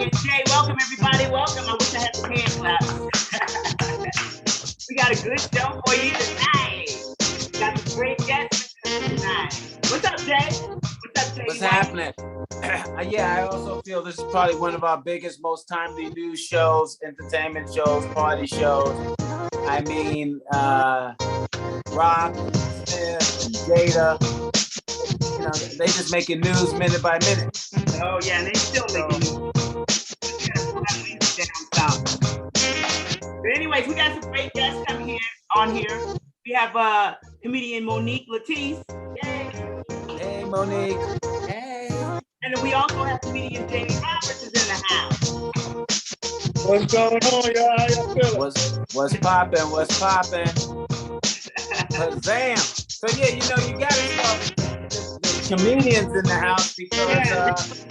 and Jay. Welcome, everybody. Welcome. I wish I had some hand claps. We got a good show for you tonight. We got some great guests tonight. What's up, Jay? What's happening? Yeah, I also feel this is probably one of our biggest, most timely news shows, entertainment shows, party shows. I mean, Rock, Smith, Jada, you know, they just making news minute by minute. Oh yeah, and they still making news. But anyways, we got some great guests coming on here. We have comedian Monique Latise. Yay. Hey, Monique. Hey. And then we also have comedian Jamie Roberts is in the house. What's going on, y'all? How y'all feeling? What's poppin'? What's poppin'? Kazam. So yeah, you know, you gotta start the comedians in the house because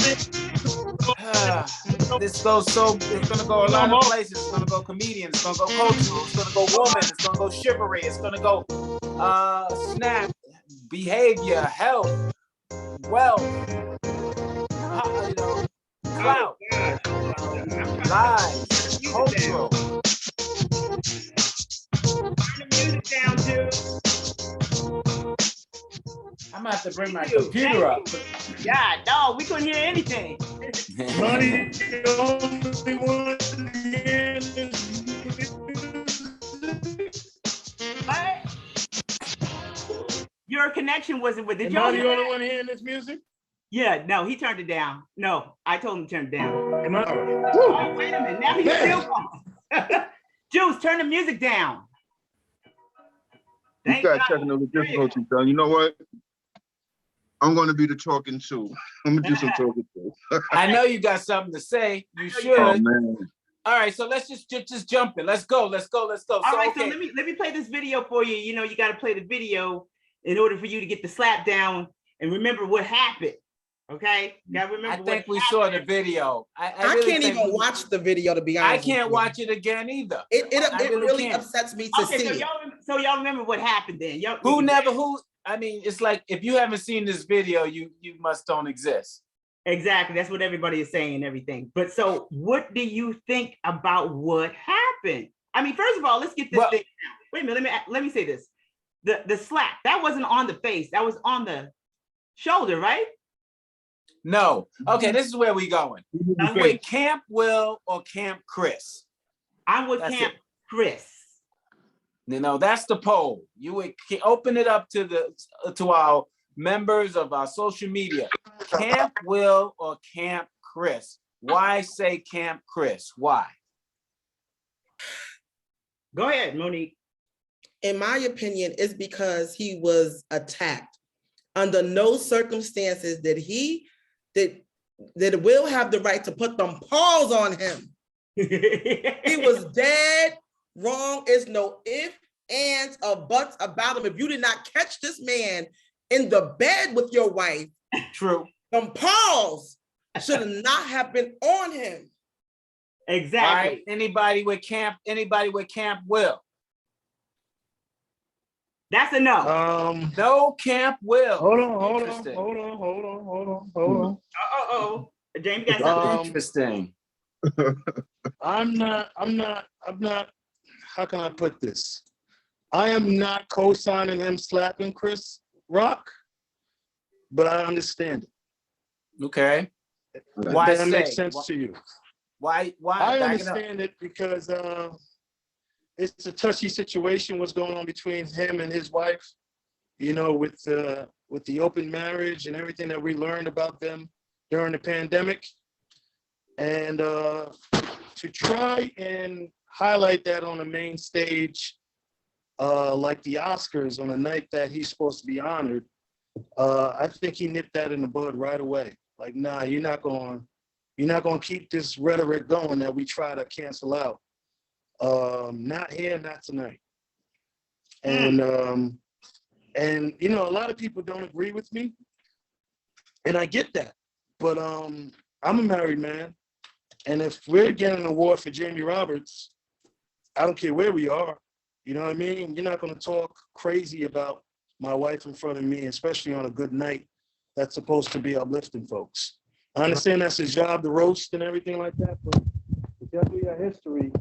this goes it's gonna go a lot of places. It's gonna go comedians, it's gonna go cultural, it's gonna go woman, it's gonna go chivalry, it's gonna go snap, behavior, health, wealth, you know, clout, lies, cultural. Turn the music down, dude. I'm gonna have to bring my computer up. Yeah, no, we couldn't hear anything. Money, the only one hearing this music. What? Your connection wasn't with it. Am I the only one hearing this music? Yeah, no, he turned it down. No, I told him to turn it down. Am I? Oh, wait a minute. Now he's still on. Juice, turn the music down. You got technical difficulties, though. You know what? I'm going to be the talking too. I'm going to do some talking too. I know you got something to say. You should. Oh, man. All right, so let's just jump in. Let's go. All right, so let me play this video for you. You know, you got to play the video in order for you to get the slap down and remember what happened. Okay, you got to remember. I think we saw the video. I really can't even watch the video, to be honest. I can't watch it again either. It really upsets me to see. So y'all remember what happened then? I mean, it's like if you haven't seen this video, you must don't exist. Exactly. That's what everybody is saying and everything. But so what do you think about what happened? I mean, first of all, let's get this thing out. Wait a minute, let me say this. The slap, that wasn't on the face, that was on the shoulder, right? No. Okay, this is where we going. You with Camp Will or Camp Chris? I'm with Camp Chris. You know, that's the poll. You would open it up to our members of our social media. Camp Will or Camp Chris? Why say Camp Chris? Why? Go ahead, Monique. In my opinion, it's because he was attacked. Under no circumstances did Will have the right to put them paws on him. He was dead wrong. Is no ifs, ands, or buts about him. If you did not catch this man in the bed with your wife, true, them paws should not have been on him. Exactly. All right. Anybody with Camp Will? That's a no. No Camp Will. Hold on. James got something interesting. I'm not, how can I put this? I am not co-signing him slapping Chris Rock, but I understand it. Okay. Why that makes sense to you? Why? I understand it because it's a touchy situation what's going on between him and his wife, you know, with the open marriage and everything that we learned about them during the pandemic. And to try and highlight that on the main stage, like the Oscars on a night that he's supposed to be honored, I think he nipped that in the bud right away. Like, nah, you're not going to keep this rhetoric going that we try to cancel out. Not here, not tonight. And you know, a lot of people don't agree with me, and I get that. But I'm a married man, and if we're getting an award for Jamie Roberts, I don't care where we are. You know what I mean? You're not going to talk crazy about my wife in front of me, especially on a good night that's supposed to be uplifting folks. I understand that's his job to roast and everything like that, but definitely a history.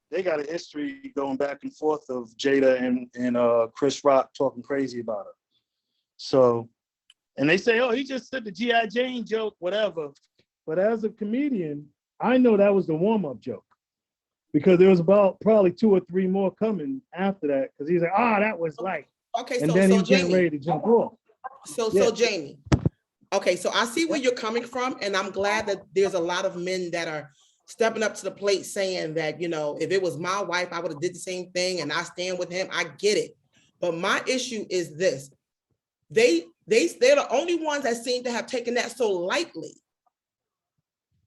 They got a history going back and forth of Jada and Chris Rock talking crazy about her. So, and they say, oh, he just said the G.I. Jane joke, whatever. But as a comedian, I know that was the warm-up joke because there was about probably 2 or 3 more coming after that because he's like, that was light. Okay, and so then he's Jamie, getting ready to jump off. So Jamie, okay, so I see where you're coming from, and I'm glad that there's a lot of men that are stepping up to the plate saying that, you know, if it was my wife, I would have did the same thing and I stand with him. I get it. But my issue is this. They're the only ones that seem to have taken that so lightly.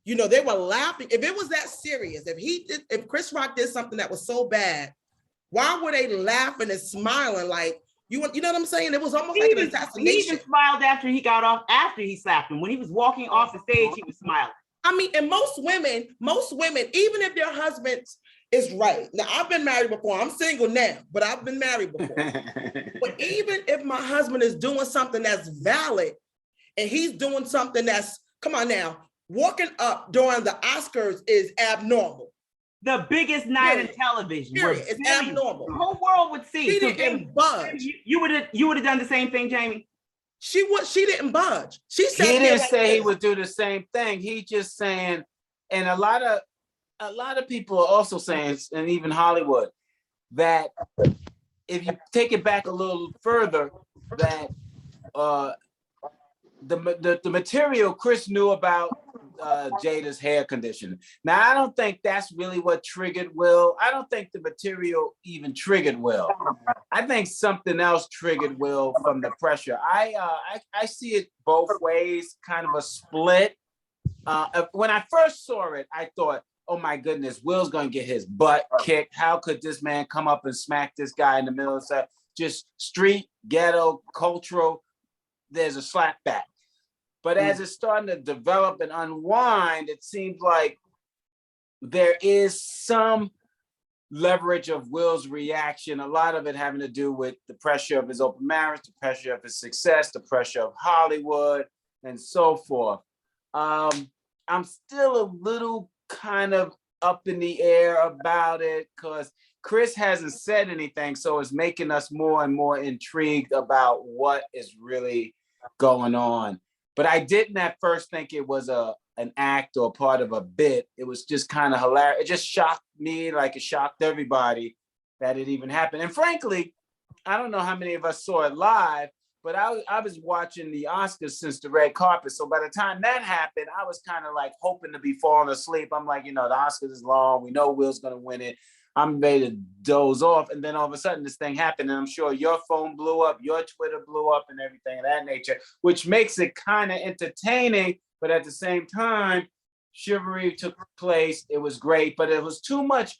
You know, they were laughing. If it was that serious, if Chris Rock did something that was so bad, why were they laughing and smiling like, you know what I'm saying? It was almost like an assassination. He even smiled after he got off, after he slapped him. When he was walking off the stage, he was smiling. I mean, and most women, even if their husband is right. Now, I've been married before. I'm single now, but I've been married before. But even if my husband is doing something that's valid and he's doing something that's, come on now, walking up during the Oscars is abnormal. The biggest night in television. It's abnormal. The whole world would see. She didn't budge. You would have done the same thing, Jamie? She didn't budge. She said he didn't say he would do the same thing. He just saying, and a lot of people are also saying, and even Hollywood, that if you take it back a little further, that the material Chris knew about Jada's hair condition. Now, I don't think that's really what triggered Will. I don't think the material even triggered Will. I think something else triggered Will from the pressure. I see it both ways, kind of a split. When I first saw it, I thought, oh my goodness, Will's gonna get his butt kicked. How could this man come up and smack this guy in the middle of that? Just street, ghetto, cultural, there's a slap back. But as it's starting to develop and unwind, it seems like there is some leverage of Will's reaction, a lot of it having to do with the pressure of his open marriage, the pressure of his success, the pressure of Hollywood, and so forth. I'm still a little kind of up in the air about it because Chris hasn't said anything, so it's making us more and more intrigued about what is really going on. But I didn't at first think it was an act or part of a bit. It was just kind of hilarious. It just shocked me like it shocked everybody that it even happened. And frankly, I don't know how many of us saw it live, but I was watching the Oscars since the red carpet. So by the time that happened, I was kind of like hoping to be falling asleep. I'm like, you know, the Oscars is long. We know Will's going to win it. I'm ready to doze off. And then all of a sudden this thing happened. And I'm sure your phone blew up, your Twitter blew up and everything of that nature, which makes it kind of entertaining. But at the same time, chivalry took place. It was great, but it was too much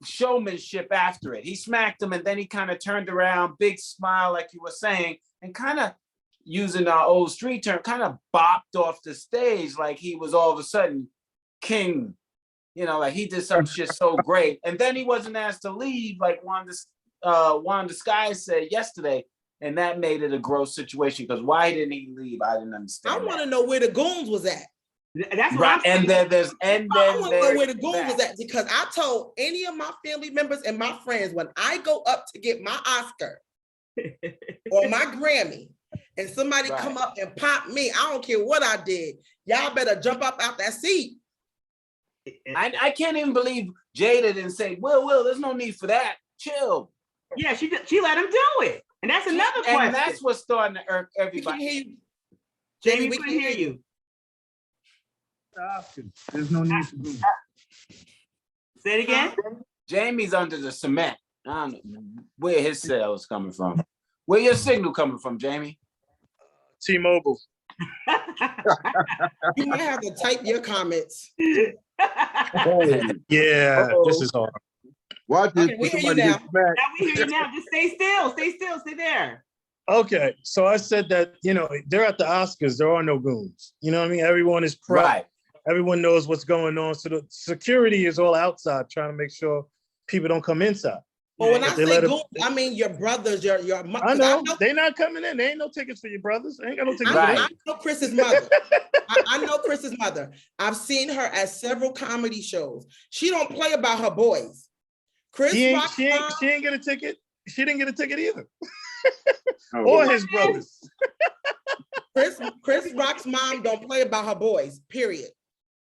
showmanship after it. He smacked him and then he kind of turned around, big smile, like you were saying, and kind of using our old street term, kind of bopped off the stage like he was all of a sudden king. You know, like he did some shit so great. And then he wasn't asked to leave, like Wanda Sky said yesterday. And that made it a gross situation because why didn't he leave? I didn't understand. I want to know where the goons was at. That's right. And then I want to know where the goons was at because I told any of my family members and my friends when I go up to get my Oscar or my Grammy and somebody come up and pop me, I don't care what I did. Y'all better jump up out that seat. I can't even believe Jada didn't say, Will, there's no need for that. Chill. Yeah, she let him do it. And that's another question. And that's what's starting to irk everybody. We can hear you. Jamie, we can hear you. There's no need to do. Say it again. Jamie's under the cement. I don't know where his cell's coming from. Where your signal coming from, Jamie? T-Mobile. You might have to type your comments. Yeah, this is hard. Watch this. Okay, we hear you now. Now we hear you now. Just stay still, stay there. Okay, so I said that, you know, they're at the Oscars. There are no goons. You know what I mean? Everyone is prepped. Right. Everyone knows what's going on. So the security is all outside trying to make sure people don't come inside. Well, when I But they say let him- goons, I mean your brothers, your I know they not coming in. They ain't no tickets for your brothers. Ain't got no tickets Right. for I them. know Chris's mother. I know Chris's mother. I've seen her at several comedy shows. She don't play about her boys. Chris Rock's mom, She ain't get a ticket. She didn't get a ticket either. Oh, Or his brothers. Chris Rock's mom don't play about her boys, period.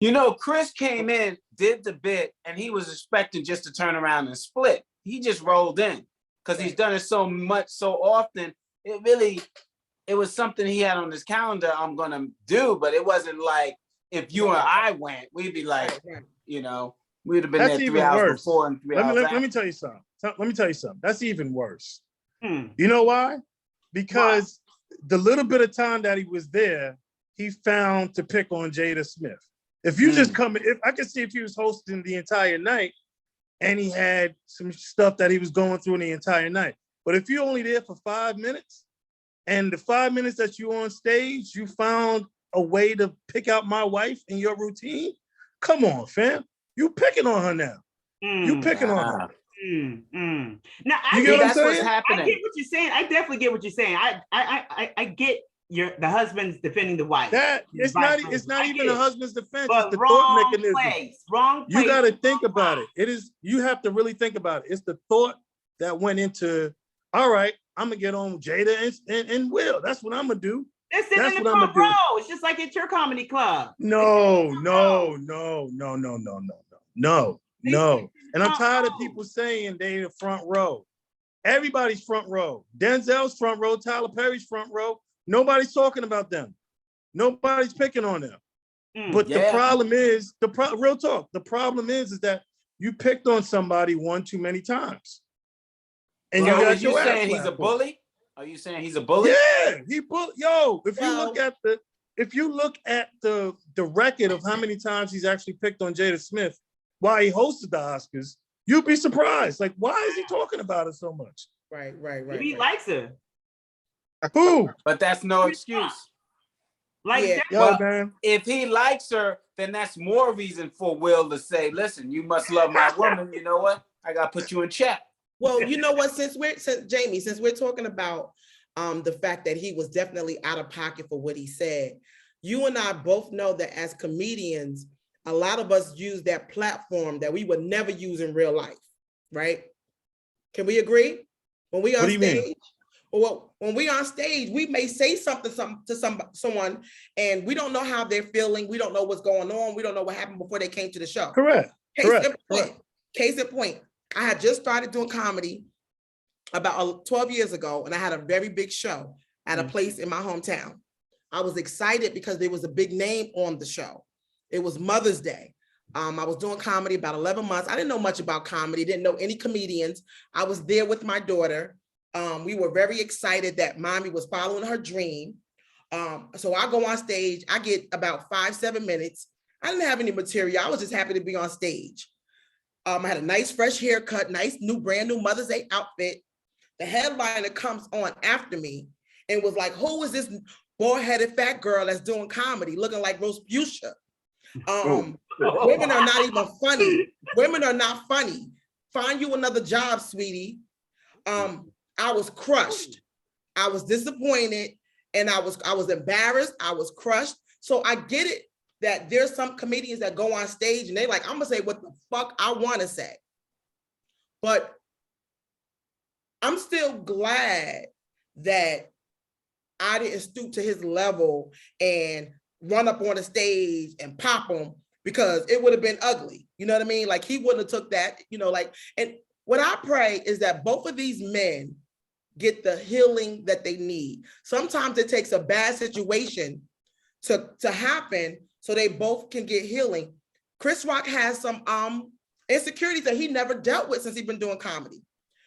You know, Chris came in, did the bit, and he was expecting just to turn around and split. He just rolled in because he's done it so much, so often. It was something he had on his calendar, I'm going to do, but it wasn't like if you and I went, we'd be like, you know, we'd have been That's there 3 even hours worse. before and 3 hours Let me tell you something. Let me tell you something. That's even worse. Hmm. You know why? Because the little bit of time that he was there, he found to pick on Jada Smith. If you just come, if I could see if he was hosting the entire night and he had some stuff that he was going through the entire night. But if you're only there for 5 minutes and the 5 minutes that you're on stage, you found a way to pick out my wife in your routine. Come on, fam. You picking on her now. You picking on her. Now You get what I'm saying? What's happening. I get what you're saying. I definitely get what you're saying. I get the husband's defending the wife. It's not even the husband's defense. But it's the thought wrong mechanism. place. Wrong place. You got to think about it. You have to really think about it. It's the thought that went into, all right, I'm gonna get on Jada and Will. That's what I'm gonna do. They're sitting in the front row. It's just like at your comedy club. No. And I'm tired of people saying they in the front row. Everybody's front row. Denzel's front row, Tyler Perry's front row. Nobody's talking about them. Nobody's picking on them. But the problem is, real talk, the problem is that you picked on somebody one too many times. And you got your ass saying he's a bully? Are you saying he's a bully? Yeah, he bully. Yo, if you look at the record of how many times he's actually picked on Jada Smith while he hosted the Oscars, you'd be surprised. Like, why is he talking about it so much? Right. Maybe he likes her. Who? But that's no excuse. Man. If he likes her, then that's more reason for Will to say, listen, you must love my woman. You know what? I got to put you in check. Well, you know what? Since we're talking about the fact that he was definitely out of pocket for what he said, you and I both know that as comedians, a lot of us use that platform that we would never use in real life, right? Can we agree? When we on stage, or when we on stage, we may say something to someone, and we don't know how they're feeling. We don't know what's going on. We don't know what happened before they came to the show. Correct. Case in point. I had just started doing comedy about 12 years ago, and I had a very big show at a place in my hometown. I was excited because there was a big name on the show. It was Mother's Day. I was doing comedy about 11 months. I didn't know much about comedy, didn't know any comedians. I was there with my daughter. We were very excited that mommy was following her dream. So I go on stage. I get about 5-7 minutes. I didn't have any material. I was just happy to be on stage. I had a nice fresh haircut, nice brand new Mother's Day outfit. The headliner comes on after me and was like, who is this bald-headed fat girl that's doing comedy looking like Rosputia? Women are not even funny. Women are not funny. Find you another job, sweetie. I was crushed. I was disappointed, and I was embarrassed. I was crushed. So I get it that there's some comedians that go on stage and they like, I'm gonna say what the fuck I want to say. But I'm still glad that I didn't stoop to his level and run up on the stage and pop him, because it would have been ugly. You know what I mean? Like, he wouldn't have took that, and what I pray is that both of these men get the healing that they need. Sometimes it takes a bad situation to happen so they both can get healing. Chris Rock has some insecurities that he never dealt with since he's been doing comedy,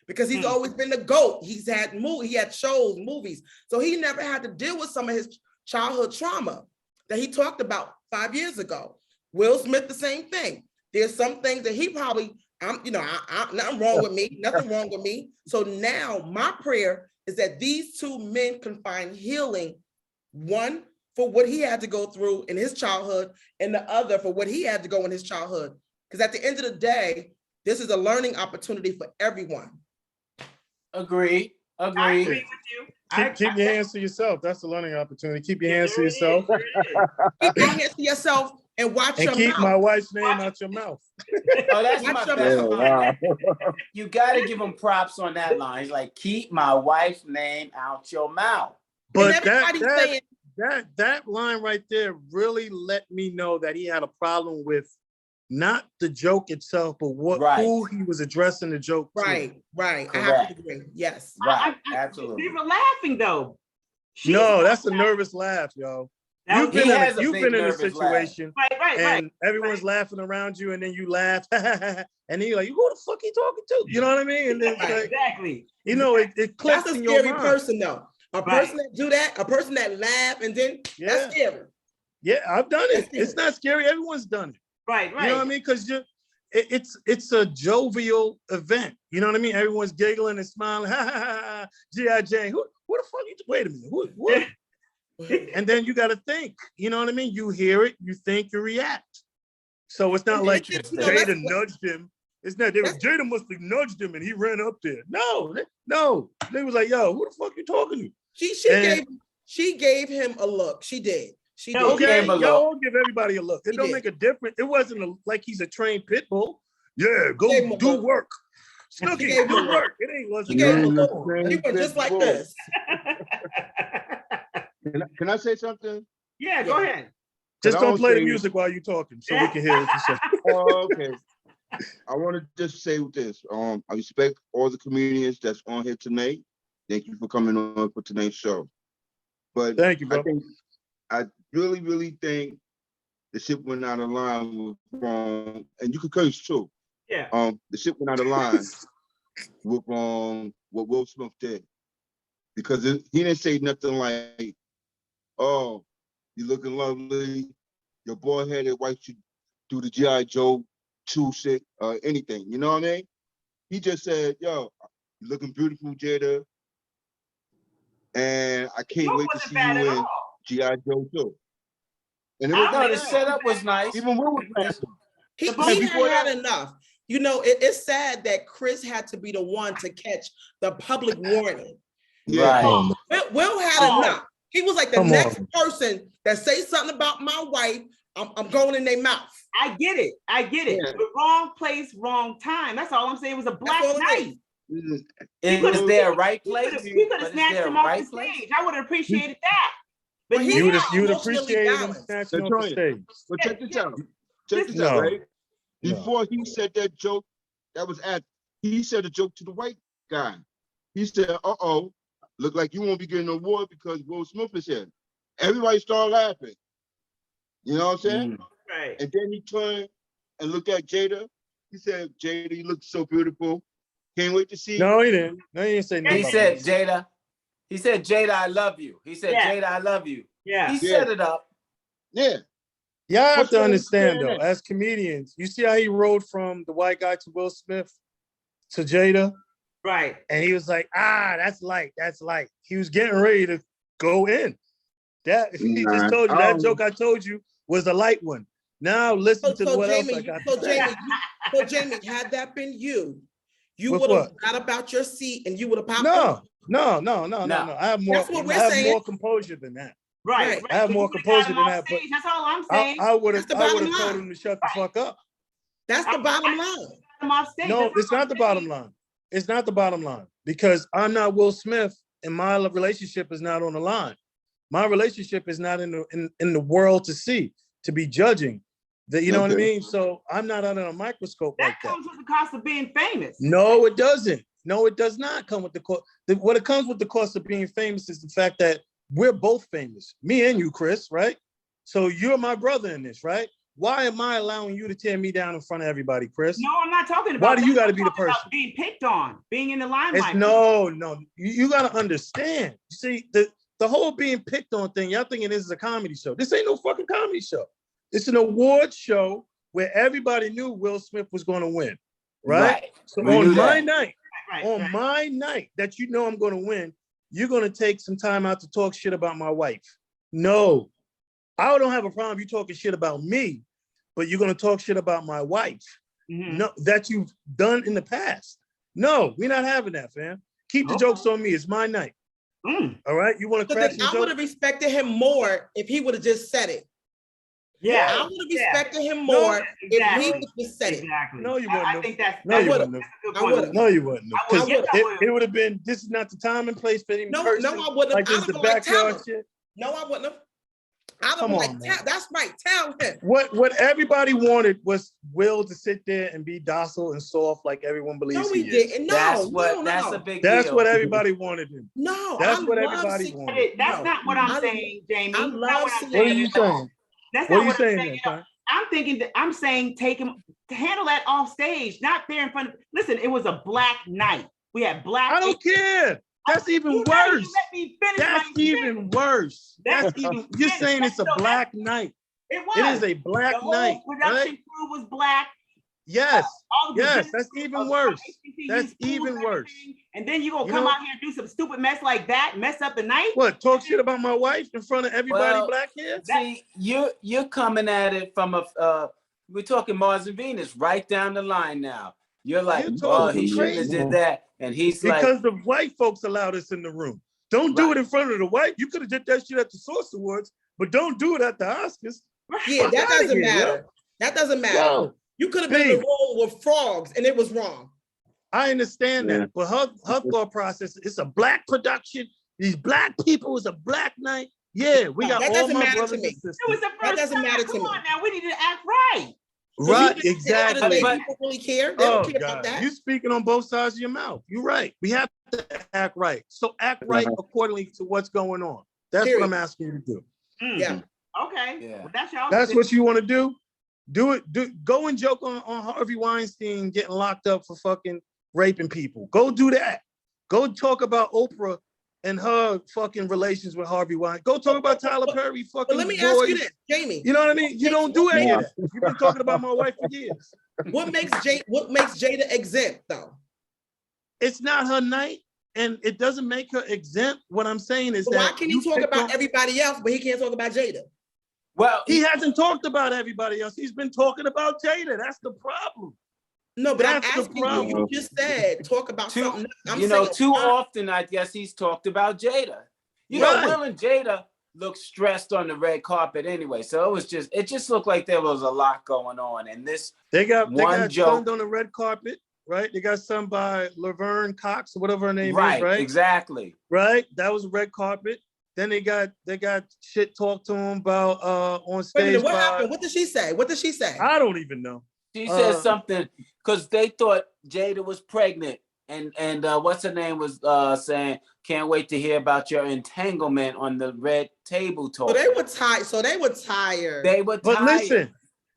because he's always been the GOAT. He had shows, movies. So he never had to deal with some of his childhood trauma that he talked about 5 years ago. Will Smith, the same thing. There's some things that he probably, nothing wrong with me, nothing wrong with me. So now my prayer is that these two men can find healing, one for what he had to go through in his childhood, and the other for what he had to go in his childhood. Because at the end of the day, this is a learning opportunity for everyone. Agree. I agree with you. Keep your hands to yourself. That's a learning opportunity. Keep your hands to there it is, yourself. there it Keep your hands to yourself and watch And your keep my mouth. wife's name out your mouth. Oh, that's Watch my your best mouth. line. You got to give him props on that line. He's like, keep my wife's name out your mouth. But And everybody's saying, that line right there really let me know that he had a problem with not the joke itself, but who he was addressing the joke to. right. Correct. I have to agree. Yes. Right. Absolutely. They were laughing though. No, that's a nervous laugh, yo. You've been in a situation, right. and everyone's laughing around you, and then you laugh, and then you're like, "Who the fuck he talking to?" You know what I mean? And then it's like, Exactly. you know, it clicks That's a in your scary mind. person, though. A person that do that, a person that laugh, and then that's scary. Yeah, I've done it. It's not scary. Everyone's done it. Right. You know what I mean? Because it's a jovial event. You know what I mean? Everyone's giggling and smiling. Ha ha ha! G.I. Jane. Who the fuck you? Wait a minute. What? And then you got to think. You know what I mean? You hear it, you think, you react. So it's not like Jada nudged him. It's not. Jada must have nudged him and he ran up there. No. They was like, "Yo, who the fuck you talking to?" She gave him a look. She did. She did. Okay, y'all give everybody a look. It don't make a difference. It wasn't like he's a trained pit bull. Yeah, go do work. Snooki, do work. It ain't wasn't. She went just like this. Can I say something? Yeah, go ahead. Just don't play the music while you're talking, so we can hear what you say. Oh, okay. I want to just say this. I respect all the comedians that's on here tonight. Thank you for coming on for tonight's show. But thank you, bro. I really, really think the shit went out of line with and you could curse too. Yeah. The shit went out of line with what Will Smith did. Because he didn't say nothing like, "Oh, you looking lovely. Your boy-headed wife should do the G.I. Joe 2 shit," anything. You know what I mean? He just said, "Yo, you looking beautiful, Jada. And I can't wait to see you in G.I. Joe 2." And it was the setup was nice. Even Will was nice. He had enough. You know, it's sad that Chris had to be the one to catch the public warning. Yeah. Right. Will had enough. He was like the next person that say something about my wife, I'm going in their mouth. I get it. Yeah. But wrong place, wrong time. That's all I'm saying. It was a black night. Is there a right place? He could have snatched him off the stage. I would have appreciated that. But you would appreciate him snatching off the stage. But check this out. Right? Before he said that joke, he said a joke to the white guy. He said, "Uh-oh, look like you won't be getting an award because Will Smith is here." Everybody started laughing. You know what I'm saying? Right. And then he turned and looked at Jada. He said, "Jada, you look so beautiful. Can't wait to see you." No, he didn't. No, he didn't say nothing. He said, "Jada, I love you." He said, "Jada, I love you." Yeah. He set it up. Yeah. Y'all have to understand though, as comedians, you see how he rode from the white guy to Will Smith to Jada? Right. And he was like, that's light. He was getting ready to go in. He just told you that joke I told you was a light one. Now listen to what else I got to say. So Jamie, had that been you would have got about your seat and you would have popped up. No. I have more composure than that. Right. I have more composure than that. But that's all I'm saying. I would have told him to shut the fuck up. That's the bottom line. No, it's not the bottom line. It's not the bottom line because I'm not Will Smith and my relationship is not on the line. My relationship is not in the world to be judging. You know what I mean? So I'm not under a microscope like that. That comes with the cost of being famous. No, it doesn't. No, it does not come with the cost. What it comes with the cost of being famous is the fact that we're both famous. Me and you, Chris, right? So you're my brother in this, right? Why am I allowing you to tear me down in front of everybody, Chris? No, I'm not talking about. Why do you got to be the person? Being picked on, being in the limelight. No. You got to understand. You see, the whole being picked on thing, y'all thinking this is a comedy show. This ain't no fucking comedy show. It's an award show where everybody knew Will Smith was going to win, right? So on my night that you know I'm going to win, you're going to take some time out to talk shit about my wife. No, I don't have a problem you talking shit about me, but you're going to talk shit about my wife. No, that you've done in the past. No, we're not having that, fam. Keep the jokes on me. It's my night. All right, you want to crack some jokes? I would have respected him more if he would have just said it. Yeah, I would have respected him more if he would have just said it. Exactly. No, you wouldn't. I think that's. No, you wouldn't. I would have. No, you wouldn't. I would. It would have been. This is not the time and place for any person. No, I wouldn't. Like this is the backyard shit. No, I wouldn't have. I would have like, that's right. Tell him. What everybody wanted was Will to sit there and be docile and soft like everyone believes. No, he didn't. No, that's a big deal. That's what everybody wanted him. No, that's what everybody wanted. That's not what I'm saying, Jamie. I love what are you saying? That's what not are you what saying. I'm thinking that I'm saying take him to handle that off stage, not there in front of. Listen, it was a black night. We had black. I don't care. That's even worse. That's even worse. That's even. You're saying it's a black night. It was. It is a black night. Production crew was black. Yes. Yes. That's even worse. That's even worse. And then you gonna come out here and do some stupid mess like that, mess up the night. What? Talk shit about my wife in front of everybody black here? See, you're coming at it from a. We're talking Mars and Venus right down the line now. You're like, oh, he shouldn't have did that. And he's like, because the white folks allowed us in the room. Don't do it in front of the white. You could have did that shit at the Source Awards, but don't do it at the Oscars. Yeah, that doesn't matter. That doesn't matter. No. You could have been in the role with frogs and it was wrong. I understand that, but her thought process, it's a black production. These black people, it's a black night. Yeah, we got all my brothers and sisters. It was the first that doesn't matter to me. Come on now, we need to act right. Right, exactly. But people really care. They don't care about that. You're speaking on both sides of your mouth. You're right. We have to act right. So act right accordingly to what's going on. That's what I'm asking you to do. Yeah. Okay. Yeah. Well, that's what you want to do. Do it. Go and joke on Harvey Weinstein getting locked up for fucking raping people. Go do that. Go talk about Oprah and her fucking relations with Harvey Weinstein. Go talk about Tyler Perry fucking. But let me ask you this, Jamie. You know what I mean? You don't do any of that. You've been talking about my wife for years. What makes Jada exempt though? It's not her night, and it doesn't make her exempt. What I'm saying is why can he talk about everybody else, but he can't talk about Jada? Well, he hasn't talked about everybody else. He's been talking about Jada. That's the problem. No, but I'm asking you. You just said talk about something. Too often, I guess he's talked about Jada. You know, Will and Jada looked stressed on the red carpet anyway, so it just looked like there was a lot going on. And this they got sunned on the red carpet, right? They got some by Laverne Cox or whatever her name is, right? Exactly. Right, that was a red carpet. Then they got shit talked to him about on stage. Wait a minute, what happened? What did she say? I don't even know. She said something because they thought Jada was pregnant, and what's her name was saying, "Can't wait to hear about your entanglement on the red table talk." So they were tired. But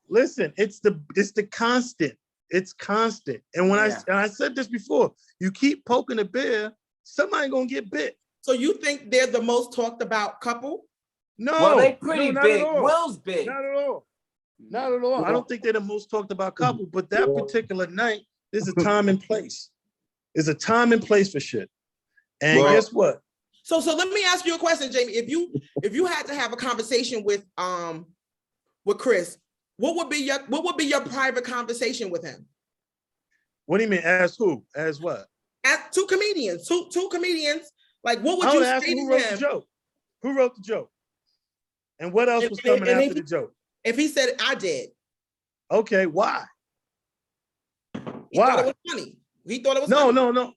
listen, it's the constant. It's constant. And when I said this before, you keep poking the bear, somebody gonna get bit. So you think they're the most talked about couple? No, well, they pretty big. Will's big. Not at all. Not at all. I don't think they're the most talked about couple, but that particular night, there's a time and place. There's a time and place for shit. And guess what? So let me ask you a question, Jamie. If you had to have a conversation with Chris, what would be your private conversation with him? What do you mean? As who? As what? As two comedians. Two comedians. Like, what would you say to him? Who wrote the joke? Who wrote the joke? And what else was coming after the joke? If he said, I did. Okay, why? He thought it was funny. He thought it was funny. No.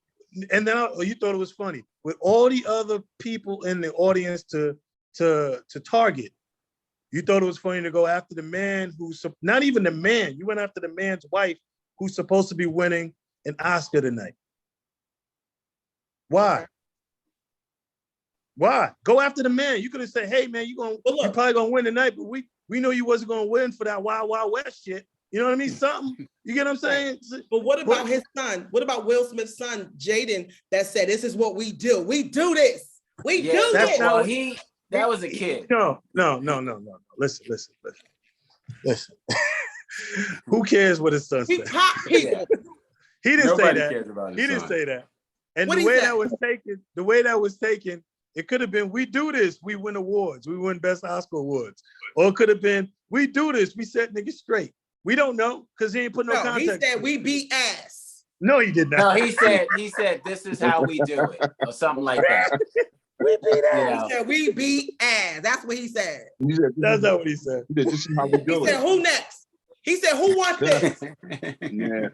And then you thought it was funny. With all the other people in the audience to target, you thought it was funny to go after the man who's not even the man. You went after the man's wife who's supposed to be winning an Oscar tonight. Why? Why? Go after the man. You could have said, hey man, you're probably gonna win tonight, but we know you wasn't gonna win for that Wild Wild West shit. You know what I mean? Something. You get what I'm saying? But what about his son? What about Will Smith's son, Jaden, that said, this is what we do. We do this. We do this. Well, that was a kid. No. Listen. Who cares what his son said? He didn't say that. He didn't say that. And the way that was taken, it could have been, we do this, we win awards, we win Best Oscar Awards. Or it could have been, we do this, we set niggas straight. We don't know, because he ain't put no context. He said we beat ass. No, he did No, not. he said this is how we do it, or something like that. We beat ass. You know. He said, we beat ass. That's what he said. That's not what he said. This is how we He do said, it. who next? He said, who wants this? Yeah.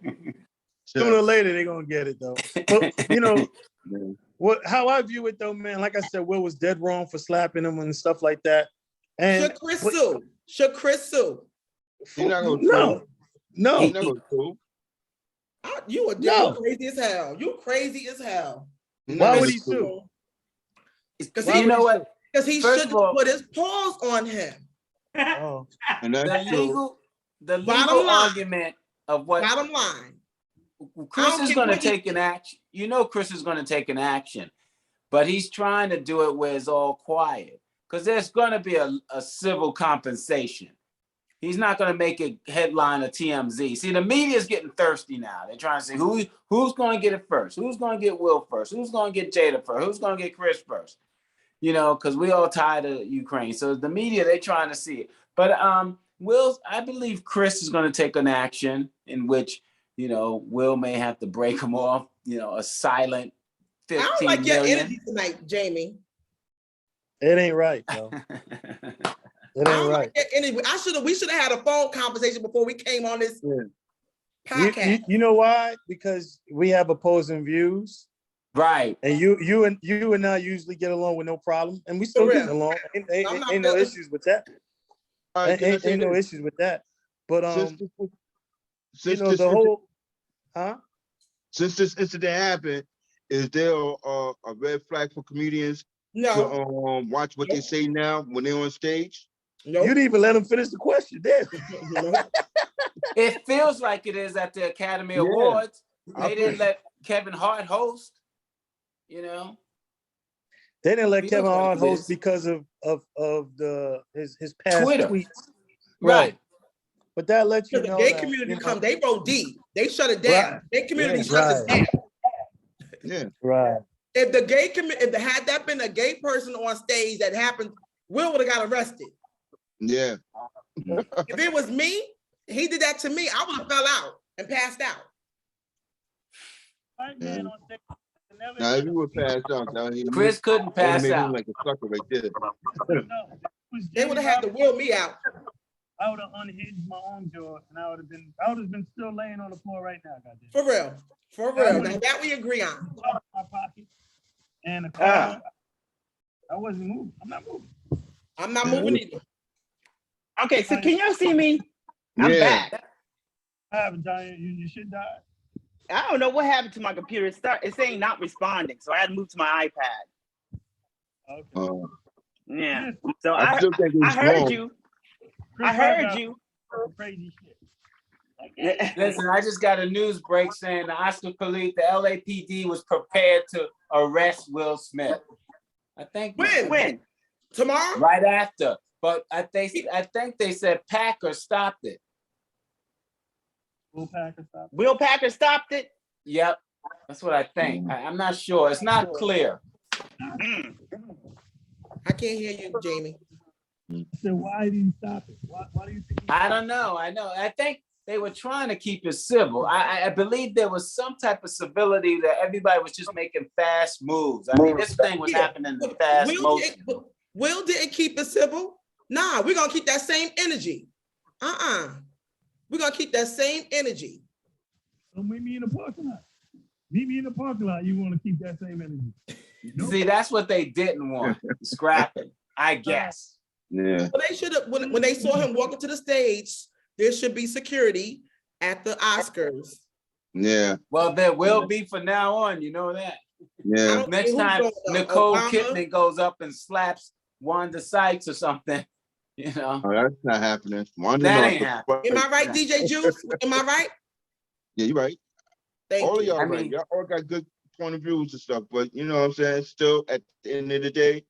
Sooner or later, they're gonna get it though. But you know, Yeah. how I view it though, man. Like I said, Will was dead wrong for slapping him and stuff like that. And Should Chris sue? Should Chris sue? He not gonna no, no, He not gonna sue. You No. crazy as hell. You crazy as hell. He not Why gonna would he sue? Because You know what? Because he First should of all- put his paws on him. Oh, And The that's true. legal Bottom line. argument of what Bottom line. Chris I is don't going to care what take an action. You know, Chris is going to take an action, but he's trying to do it where it's all quiet because there's going to be a civil compensation. He's not going to make a headline of TMZ. See, the media is getting thirsty now. They're trying to say who's going to get it first, who's going to get Will first, who's going to get Jada first, who's going to get Chris first. You know, because we all tired of Ukraine. So the media, they're trying to see it. But I believe Chris is going to take an action in which, you know, Will may have to break him off, you know, a silent 15 I don't like your million. energy tonight, Jamie. it ain't right, though. It I ain't don't right. like your energy. We should have had a phone conversation before we came on this podcast. You know why? Because we have opposing views, Right. and you and I usually get along with no problem, and we still For get real. along. I'm not Ain't no feeling- issues with that. All right, can I say Ain't no this? issues with that. But Since you know this the whole, huh? since this incident happened, is there a red flag for comedians No, to watch what they say now when they're on stage? no. You didn't even let him finish the question, did you? It feels like it is at the Academy Yeah. Awards. They didn't let Kevin Hart host, you know. They didn't let Feels Kevin like Hart it host is. because of his past Twitter. tweets. Right. But that lets you The know gay that, community you know, come, they roll deep. They shut it down. Right. Gay community Yeah. shuts it down. Yeah. right. If the gay community, if there had that been a gay person on stage that happened, Will would have got arrested. Yeah. If it was me, he did that to me, I would have fell out and passed out. Yeah. Now if you would pass out, Chris couldn't pass made him out. like a sucker right there. They would have had to will me out. I would have unhinged my own jaw, and I would have been still laying on the floor right now, goddamn. For real. For real. Now that we agree on. My pocket and the car. I wasn't moving. I'm not moving. I'm not moving either. Okay, so can y'all see me? I'm Yeah. back. I haven't died. You should die. I don't know what happened to my computer. It's saying not responding, so I had to move to my iPad. Okay. Yeah. So I I still think it's I heard wrong. you. Chris I heard Rock you. got Crazy shit. Listen, I just got a news break saying the Oscar police, the LAPD was prepared to arrest Will Smith. I think When? Tomorrow? right after, but I think they said Packer stopped it. Will Packer stop. Will Packer stopped it? Yep, that's what I think. I'm not sure. It's not clear. Mm. I can't hear you, Jamie. I said, why did he stop it? Why do you think? I don't know. I think they were trying to keep it civil. I believe there was some type of civility that everybody was just making fast moves. I mean, this thing was happening in fast motion. Will didn't keep it civil. Nah, we're gonna keep that same energy. We're gonna keep that same energy. So meet me in the parking lot. Meet me in the parking lot. You want to keep that same energy. See, that's what they didn't want. Scrapping, I guess. Yeah. Well, they should have when they saw him walking to the stage, there should be security at the Oscars. Yeah. Well, there will be from now on. You know that. Yeah. Next time Nicole Kidman goes up and slaps Wanda Sykes or something, you know. Oh, that's not happening. That ain't happening. Am I right, DJ Juice? Am I right? Yeah, you're right. Thank All of you. y'all I right. mean- Y'all all got good point of views and stuff, but you know what I'm saying? Still, at the end of the day,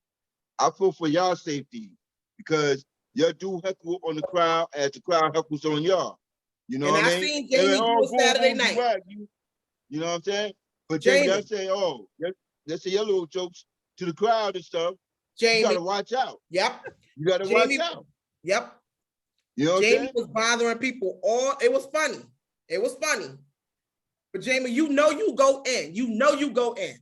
I feel for y'all safety because y'all do heckle on the crowd as the crowd heckles on y'all. You know And what I I mean? seen They're Jamie like, do "Oh, it boom, Saturday boom, night. swag." You know what I'm saying? But then Jamie. y'all say, "Oh, let's say your little jokes to the crowd and stuff." You Jamie. gotta watch out. Yep. You gotta Jamie- watch out. Yep. You know what I'm Jamie saying? was bothering people all. It was funny. It was funny. But Jamie, you go in. You go in.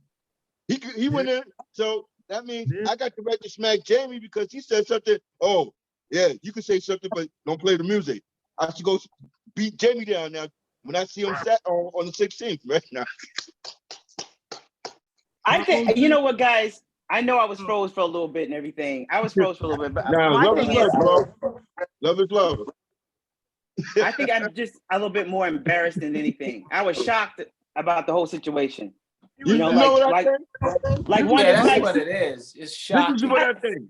He went in. So that means I got the right to smack Jamie because he said something. Oh, yeah, you can say something, but don't play the music. I should go beat Jamie down now when I see him on the 16th, right now. I think, you know what, guys? I know I was froze for a little bit and everything. I was froze for a little bit, but Nah, my love is thing love, is, bro. Love is love. I think I'm just a little bit more embarrassed than anything. I was shocked about the whole situation. You know what I think? Like one Yeah, of that's like, what it is. It's This shocking. is what I think.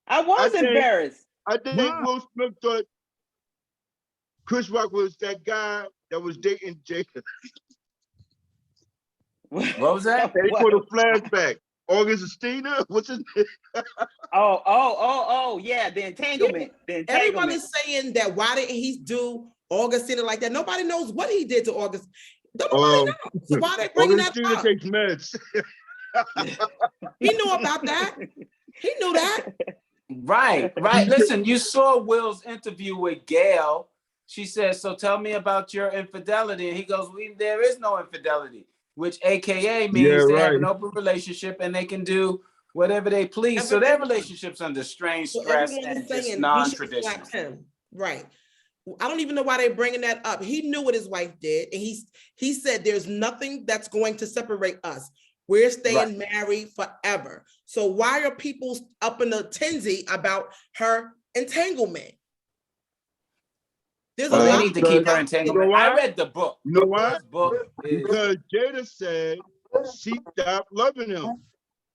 I was embarrassed. I think Will Smith thought Chris Rock was that guy that was dating Jada. What was that? They put a flashback. Augustina, what's his name? Oh, yeah, the entanglement. Everybody's saying that why didn't he do Augustina like that? Nobody knows what he did to August. Nobody knows. So why they bringing that Augustina up? takes meds. He knew about that. He knew that. Right. Listen, you saw Will's interview with Gail. She says, so tell me about your infidelity. And he goes, there is no infidelity, which AKA means they have an open relationship and they can do whatever they please. So their relationship's under strange stress and just non-traditional. Him. Right. I don't even know why they're bringing that up. He knew what his wife did. And he said, there's nothing that's going to separate us. We're staying married forever. So why are people up in the tensy about her entanglement? They need to keep her entanglement. You know I read the book. You know why? Because Jada said she stopped loving him.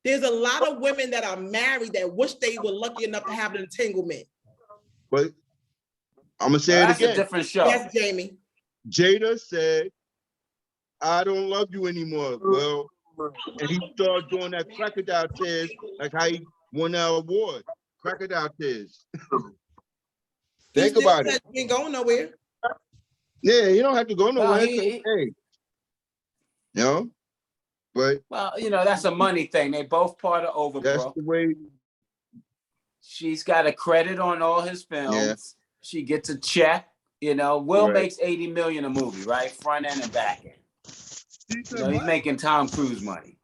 There's a lot of women that are married that wish they were lucky enough to have an entanglement. But I'm gonna say it again. That's a different show. Yes, Jamie. Jada said, "I don't love you anymore." Well, and he started doing that crocodile tears, like how he won that award. Crocodile tears. Think about it. He ain't going nowhere. Yeah, you don't have to go nowhere. Well, It's okay. You know, but that's a money thing. They both part of Overbrook. That's the way. She's got a credit on all his films. Yeah. She gets a check. Will makes $80 million a movie, right? Front end and back end. He's making Tom Cruise money.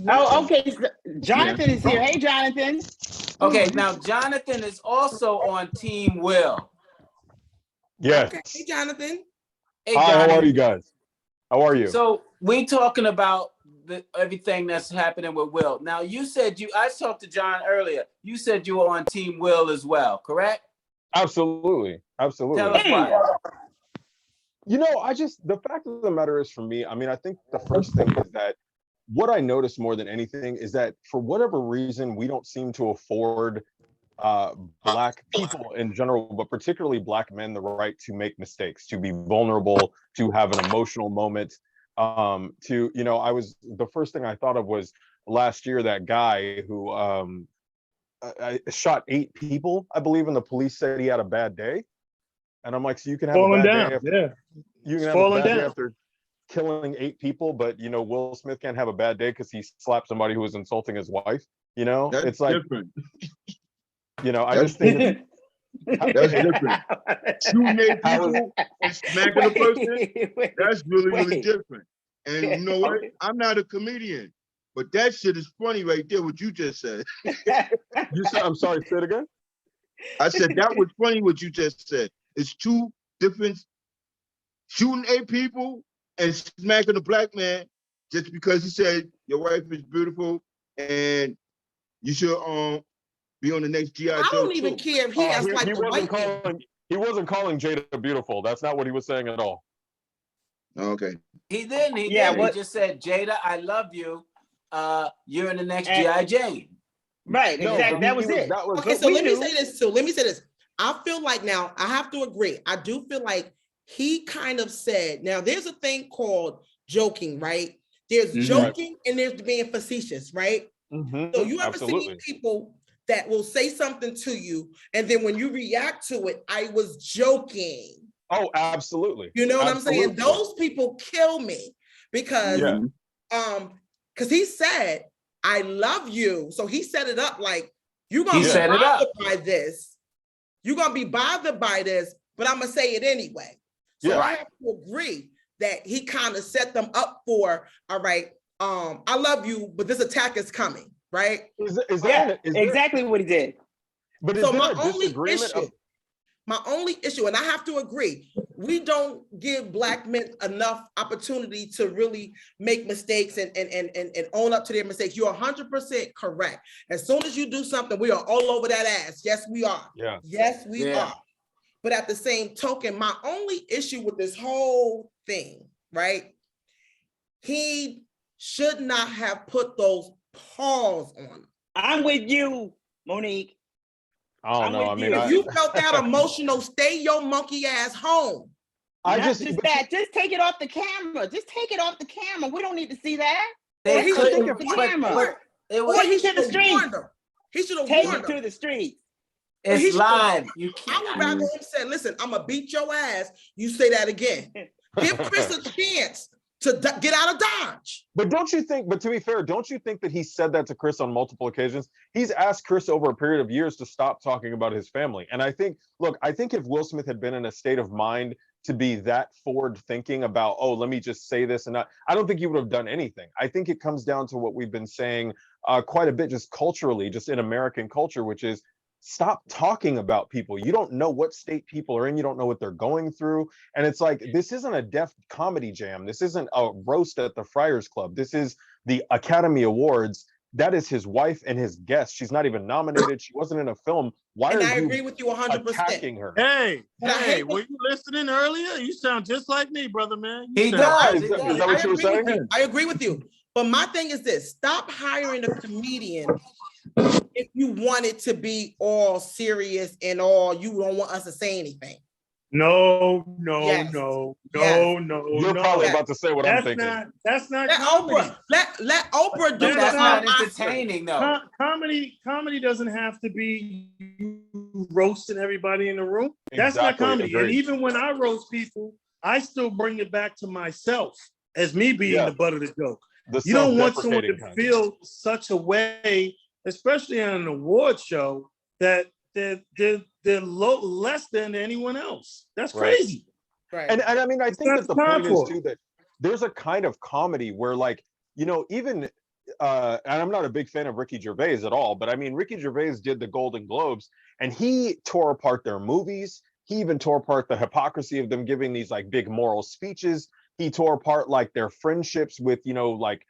Oh, okay. Jonathan is here. Hey, Jonathan. Okay, now Jonathan is also on Team Will. Yes. Okay. Hey, Jonathan. Hey, Hi, how are you guys? How are you? So we talking about everything that's happening with Will. Now you said I talked to John earlier. You said you were on Team Will as well, correct? Absolutely. Absolutely. Tell us why. The fact of the matter is, for me, I think the first thing is that what I noticed more than anything is that for whatever reason, we don't seem to afford Black people in general, but particularly Black men, the right to make mistakes, to be vulnerable, to have an emotional moment. The first thing I thought of was last year, that guy who shot 8 people, I believe, and the police said he had a bad day. And I'm like, so you can have a bad day after, you can have a bad day after killing 8 people, but Will Smith can't have a bad day because he slapped somebody who was insulting his wife. That's it's like different. I just think that's different. Shooting 8 people and smacking a person, that's really, really different. And you know what? I'm not a comedian, but that shit is funny right there, what you just said. You said, I'm sorry, say it again? I said that was funny what you just said. It's 2 different, shooting 8 people and smacking a Black man just because he said your wife is beautiful and you should be on the next G.I. Joe. I don't even care if he has he wasn't calling Jada beautiful. That's not what he was saying at all. Okay. He didn't. He just said, Jada, I love you. You're in the next G.I. Jane. Right, exactly. That was it. Okay, so let me say this too. Let me say this. I feel like now, I have to agree. I do feel like he kind of said, now there's a thing called joking, right? There's joking and there's being facetious, right? Mm-hmm. So you ever seen people that will say something to you and then when you react to it, I was joking. Oh, absolutely. You know what I'm saying? Those people kill me because he said, I love you. So he set it up like, you're going to be bothered by this. You're going to be bothered by this, but I'm going to say it anyway. So I have to agree that he kind of set them up for, all right, I love you, but this attack is coming, right? Exactly what he did. But is So there my a disagreement only issue, and I have to agree, we don't give Black men enough opportunity to really make mistakes and own up to their mistakes. You're 100% correct. As soon as you do something, we are all over that ass. Yes, we are. Yeah. Yes, we are. But at the same token, my only issue with this whole thing, right? He should not have put those paws on him. I'm with you, Monique. I don't know. I mean, if you felt that emotional, stay your monkey ass home. Just take it off the camera. Just take it off the camera. We don't need to see that. They he couldn't should have he should have warned them. He should have warned them to the streets. It's live. I would rather him say, listen, I'm gonna beat your ass. You say that again. Give Chris a chance to get out of Dodge. But don't you think, but to be fair, don't you think that he said that to Chris on multiple occasions? He's asked Chris over a period of years to stop talking about his family. And I think, look, I think if Will Smith had been in a state of mind to be that forward thinking about, oh, let me just say this and that, I don't think he would have done anything. I think it comes down to what we've been saying quite a bit, just culturally, just in American culture, which is stop talking about people. You don't know what state people are in. You don't know what they're going through. And it's like, this isn't a Def Comedy Jam. This isn't a roast at the Friars Club. This is the Academy Awards. That is his wife and his guest. She's not even nominated. She wasn't in a film. Why are you agree with you 100%. attacking her? Hey, were you listening earlier? You sound just like me, brother, man. He does. Is that what you were saying? I agree with you. But my thing is this: stop hiring a comedian if you want it to be all serious and all, you don't want us to say anything. No. Yes. You're probably about to say what I'm thinking. That's not let comedy. Oprah. Let Oprah do That's that. not entertaining, though. Comedy doesn't have to be you roasting everybody in the room. That's not Exactly, comedy. agreed. And even when I roast people, I still bring it back to myself as me being the butt of the joke. You don't want someone to feel such a way, especially on an award show, that they're less than anyone else. That's crazy. Right. And I mean, I think that the point is too that there's a kind of comedy where, like, you know, even and I'm not a big fan of Ricky Gervais at all, but I mean, Ricky Gervais did the Golden Globes and he tore apart their movies. He even tore apart the hypocrisy of them giving these like big moral speeches. He tore apart like their friendships with, you know, like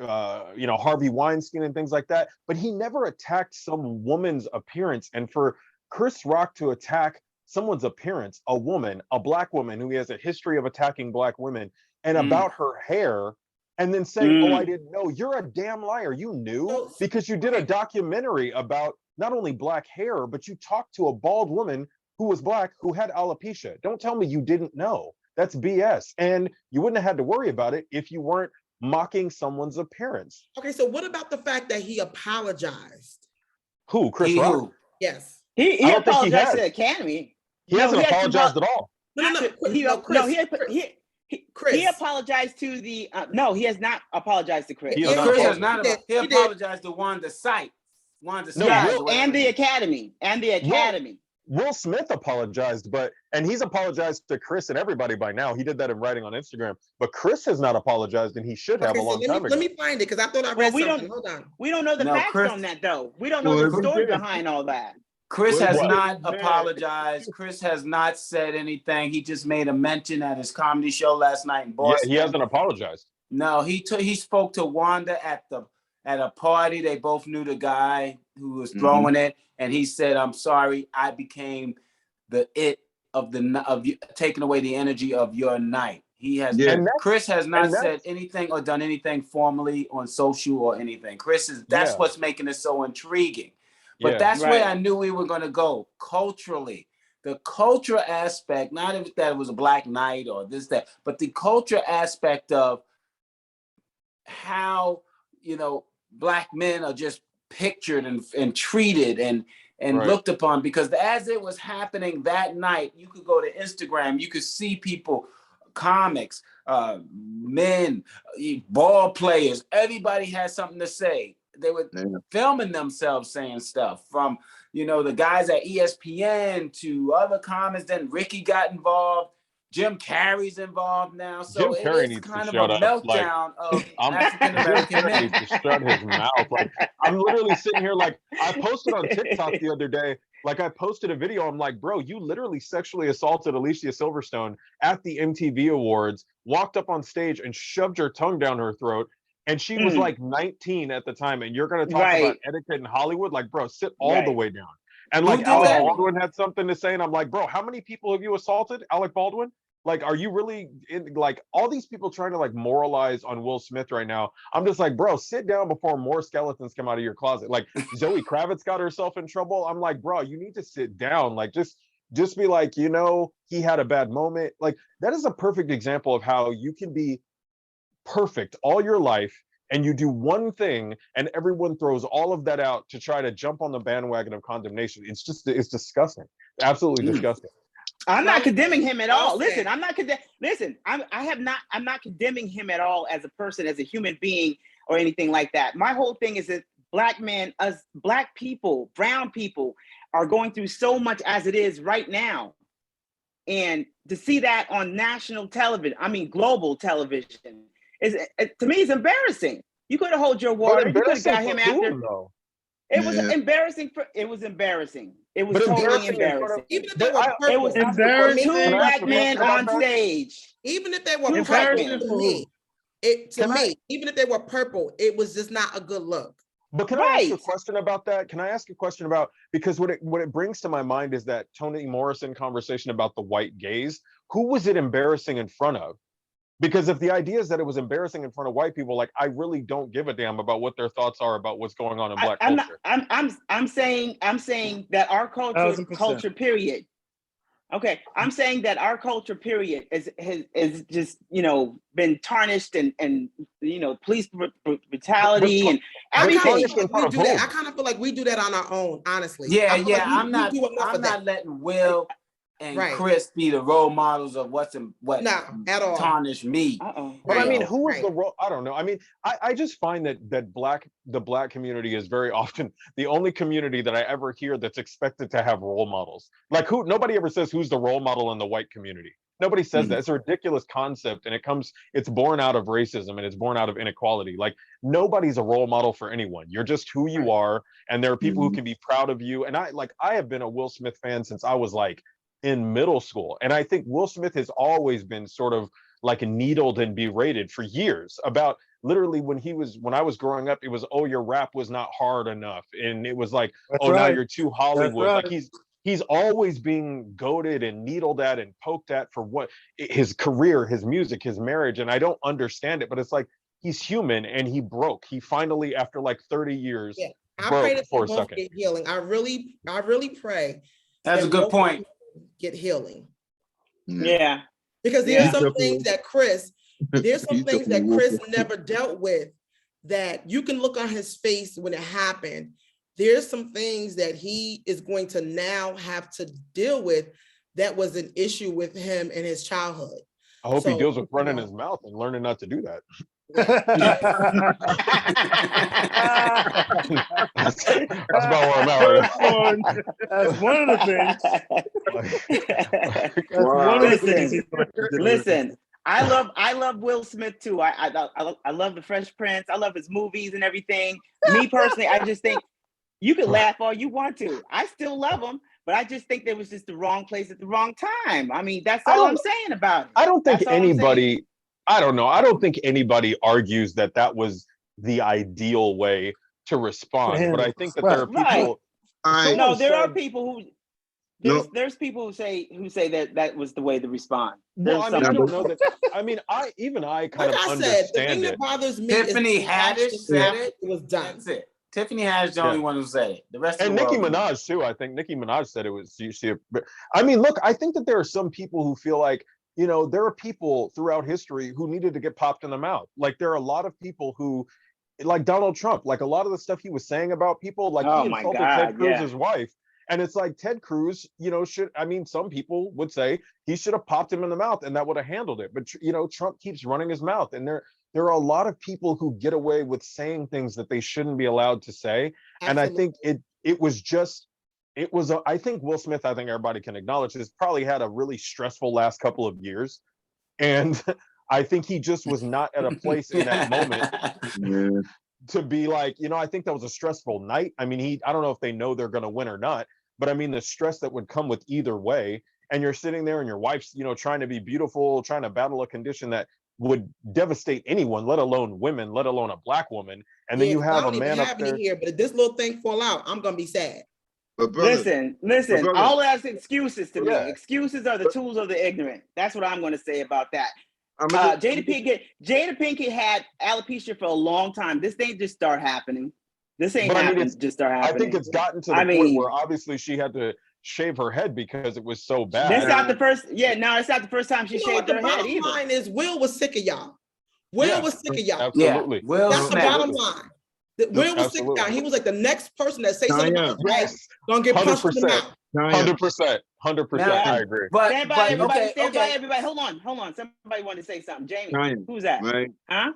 Harvey Weinstein and things like that, but he never attacked some woman's appearance. And for Chris Rock to attack someone's appearance, a woman, a Black woman who he has a history of attacking Black women, and about her hair, and then saying, oh, I didn't know, you're a damn liar. You knew because you did a documentary about not only Black hair, but you talked to a bald woman who was Black who had alopecia. Don't tell me you didn't know. That's BS. And you wouldn't have had to worry about it if you weren't mocking someone's appearance. Okay, so what about the fact that he apologized? Who? Chris Rock? Yes. He apologized to the Academy. He hasn't apologized at all. He apologized to the no, he has not apologized to Chris. He apologized to Wanda Sykes. And the Academy. Will Smith apologized, and he's apologized to Chris and everybody by now. He did that in writing on Instagram, but Chris has not apologized, and he should have a long time ago. Let me find it, because I thought I read something. Hold on. We don't know the facts on that, though. We don't know the story behind all that. Chris has not apologized. Chris has not said anything. He just made a mention at his comedy show last night in Boston. Yeah, he hasn't apologized. No, he spoke to Wanda at a party. They both knew the guy who was throwing it, and he said, "I'm sorry, I became the it of you, taking away the energy of your night." He has. Chris has not said anything or done anything formally on social or anything. That's what's making it so intriguing. But that's where I knew we were going to go culturally. The cultural aspect, not that it was a Black night or this, that, but the cultural aspect of how, Black men are just pictured and treated and looked upon, because as it was happening that night, you could go to Instagram, you could see people, comics, men, ball players, everybody had something to say. They were filming themselves saying stuff, from, the guys at ESPN to other comics. Then Ricky got involved. Jim Carrey's involved now, so Jim it Carrey is needs to kind of shut a up. Like, meltdown of Jim African American Carrey men. needs to shut his mouth. Like, I'm literally sitting here, like, I posted on TikTok the other day, like, I posted a video. I'm like, bro, you literally sexually assaulted Alicia Silverstone at the MTV Awards, walked up on stage and shoved her tongue down her throat. And she was like 19 at the time. And you're going to talk about etiquette in Hollywood? Like, bro, sit all the way down. And like Alec Baldwin had something to say. And I'm like, bro, how many people have you assaulted, Alec Baldwin? Like, are you really like all these people trying to like moralize on Will Smith right now? I'm just like, bro, sit down before more skeletons come out of your closet. Like Zoe Kravitz got herself in trouble. I'm like, bro, you need to sit down. Like, just be like, you know, he had a bad moment. Like, that is a perfect example of how you can be perfect all your life and you do one thing and everyone throws all of that out to try to jump on the bandwagon of condemnation. It's disgusting. Absolutely disgusting. I'm not condemning him at all. Listen, I'm not I'm not condemning him at all as a person, as a human being or anything like that. My whole thing is that black people, brown people are going through so much as it is right now. And to see that on national television, I mean, global television, to me, it's embarrassing. You could have held your water. You could have got him after. It was embarrassing. It was embarrassing. It was totally embarrassing. Even if they were purple, it was embarrassing. Two black men on stage. Even if they were embarrassing purple, even if they were purple, it was just not a good look. But can I ask a question about that? Can I ask a question about, because what it brings to my mind is that Toni Morrison conversation about the white gaze. Who was it embarrassing in front of? Because if the idea is that it was embarrassing in front of white people, like, I really don't give a damn about what their thoughts are about what's going on in black culture. I'm saying that our culture period. Okay, I'm saying that our culture period is just, you know, been tarnished and you know, police brutality and everything. We do that. I kind of feel like we do that on our own, honestly. Yeah, I'm not letting Will and Chris be the role models of what at all tarnish me. But I mean, who is the role? I don't know. I mean, I just find that the black community is very often the only community that I ever hear that's expected to have role models. Like, nobody ever says who's the role model in the white community. Nobody says that. It's a ridiculous concept, and it's born out of racism and it's born out of inequality. Like, nobody's a role model for anyone. You're just who you are, and there are people who can be proud of you. And I have been a Will Smith fan since I was like in middle school. And I think Will Smith has always been sort of like needled and berated for years about literally when I was growing up, it was, oh, your rap was not hard enough. And it was like, now you're too Hollywood. Like he's always being goaded and needled at and poked at for what his career, his music, his marriage. And I don't understand it, but it's like, he's human and he broke. He finally, after like 30 years, I pray that for they a both second. get healing. I really pray. That's a good point. Get healing. Yeah. Because there's some things that Chris never dealt with, that you can look on his face when it happened. There's some things that he is going to now have to deal with that was an issue with him in his childhood. I hope he deals with running his mouth and learning not to do that. That's about where I'm at. That's one of the things. Listen, I love Will Smith too. I love the Fresh Prince. I love his movies and everything. Me personally, I just think you can laugh all you want to. I still love him, but I just think there was just the wrong place at the wrong time. I mean, that's all I'm saying about it. I don't think anybody. I don't know. I don't think anybody argues that was the ideal way to respond. But I think that there are people. No, there are people who. There's people who say that was the way to respond. Well, I mean, I don't know that. I mean, I kind of understand the thing that bothers me Tiffany Haddish said it. It was done. That's it. Tiffany Haddish the only one who said it. The rest of the Nicki Minaj too. I think Nicki Minaj said it was. I mean, look, I think that there are some people who feel like, you know, there are people throughout history who needed to get popped in the mouth. Like, there are a lot of people who, like Donald Trump, like a lot of the stuff he was saying about people, like he insulted Ted Cruz's wife. And it's like, Ted Cruz, you know, some people would say he should have popped him in the mouth and that would have handled it. But, you know, Trump keeps running his mouth. And there are a lot of people who get away with saying things that they shouldn't be allowed to say. Absolutely. And I think it was just I think Will Smith, I think everybody can acknowledge, has probably had a really stressful last couple of years. And I think he just was not at a place in that moment to be like, I think that was a stressful night. I mean, I don't know if they know they're going to win or not, but I mean, the stress that would come with either way. And you're sitting there and your wife's, trying to be beautiful, trying to battle a condition that would devastate anyone, let alone women, let alone a Black woman. And then you have a man up there. Here, but if this little thing fall out, I'm going to be sad. Listen, all that's excuses to me. Excuses are the tools of the ignorant. That's what I'm going to say about that. Jada Pinkett had alopecia for a long time. This ain't just start happening. Just start happening. I think it's gotten to the point where obviously she had to shave her head because it was so bad. That's not the first. Yeah, no, it's not the first time she shaved her head either. The bottom line is Will was sick of y'all. Will was sick of y'all. Absolutely. Yeah. That's the bottom line. Will was sick of y'all. He was like the next person that say something about his wife gonna get punched in the mouth. 100%. I agree. But stand by, everybody. Hold on. Somebody wanted to say something. Jamie, who's that? Right. Huh?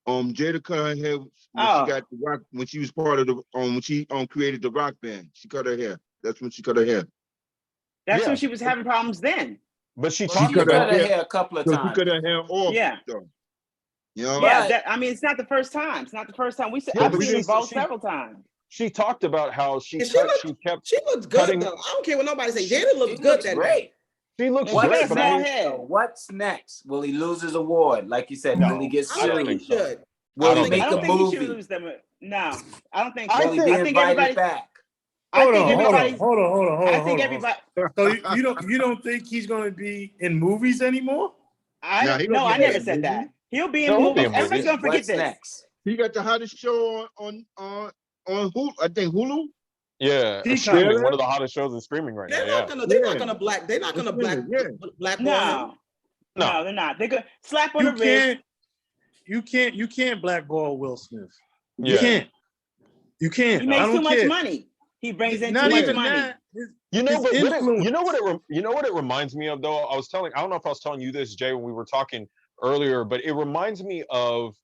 Jada cut her hair when she got the rock, when she was part of the when she created the rock band. She cut her hair. That's when she cut her hair. That's when she was having problems then. But she cut her hair a couple of times. She cut her hair off. Yeah. Though. It's not the first time. It's not the first time. I've seen her involved several times. She talked about how she looks good though. I don't care what nobody say. Jada looks good. That great. She looks great. What's next? Will he lose his award? Like you said, will he get sued? I don't think he should. Will he make a movie? He should lose them. No, I don't think so. Will he be invited back? Hold on. I think everybody. So you don't think he's going to be in movies anymore? I never said that. He'll be in movies. Everybody's going to forget this. Next? He got the hottest show on Hulu. I think Hulu. Yeah, streaming, one of the hottest shows in streaming right now. They're not gonna black No, they're not. They're gonna slap on the wrist. You can't blackball Will Smith. Yeah. You can't. He makes too much money. He brings in too much money. You know what it reminds me of though? I don't know if I was telling you this, Jay, when we were talking earlier, but it reminds me of